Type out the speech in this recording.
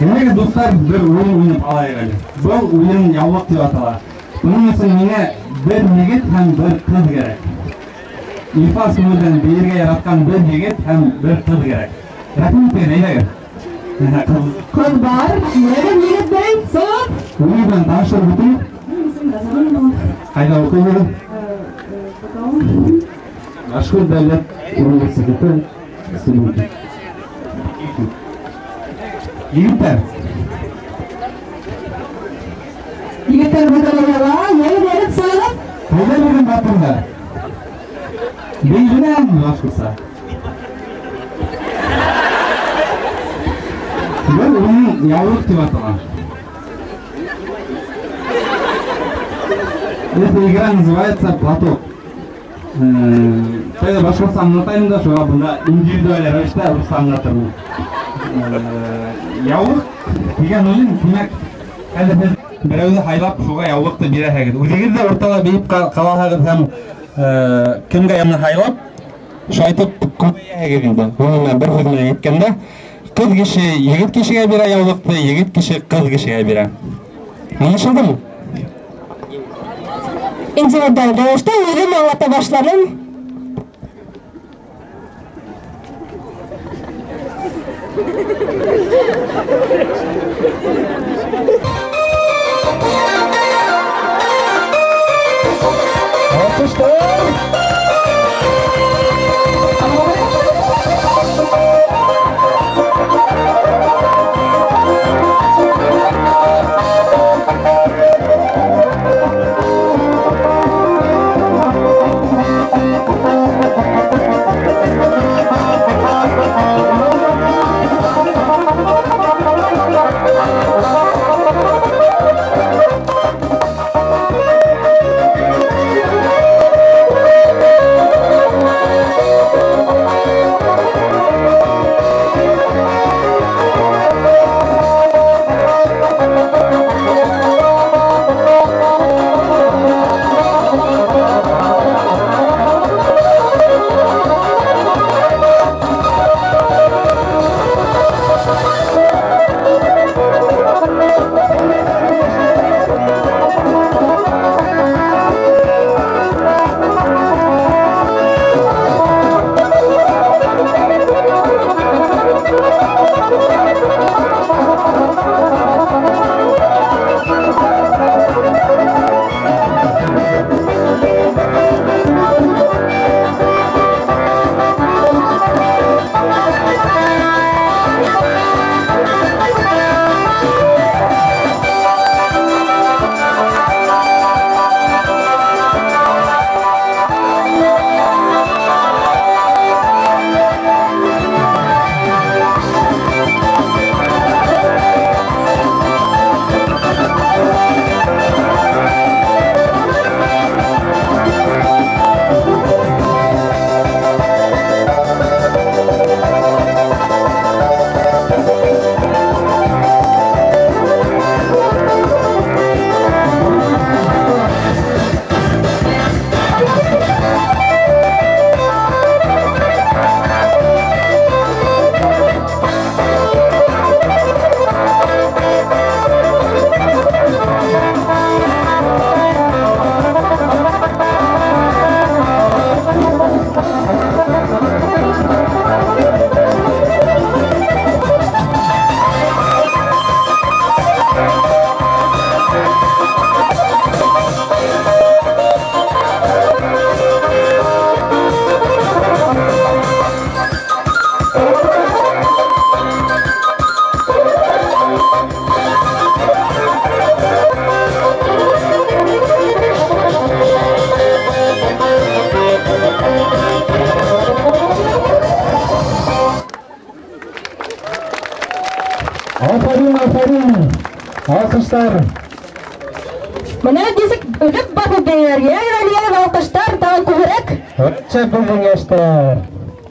Ендігі достар, бір ойын ойнап алайық әлі. Бұл ойын яулық деп аталады. Бұның үшін мені бір егет һәм бір қыз керек. İfas Nur'dan birge yaratkan bir егет һәм bir қыз керек. Рахмет берейік. Kız var, neden егет берейік? Соғып? Ойындан танışır bütün. Қайда оқиды? Ашқыр Дәулет университеті студенті. Егеттер. Егеттер бұтылығыға, егет соғып? Қайда берген батырда? Бейжіне әмін ашқырса. Бұл ойын яулық деп аталған. Эта игра называется «Платок». Қайда башқұрса аңлатайын да, шоға бұнда индивидуальный рәвіште ұрыста аңлатырмын. Яулық деген ойын демек қайда біз біреуді хайлап шоға яулықты бере хәгід. Өзегізде ортала бейіп қала хәгід һәм кімге яны хайлап шайтып көбейе хәгід енді. Онымен бір сөзмен еткенде қыз кіші егет кішіге бере яулықты, егет кіші қыз кішіге бере. Anlaşıldı mı? İndividual rəvişdə özüm anlata başlarım. Alkışlar! Aferin. Alkışlar. Mına desek ölüp bakıp denirge, alkışlar daha kuyruk. Ötçe buldun gençler.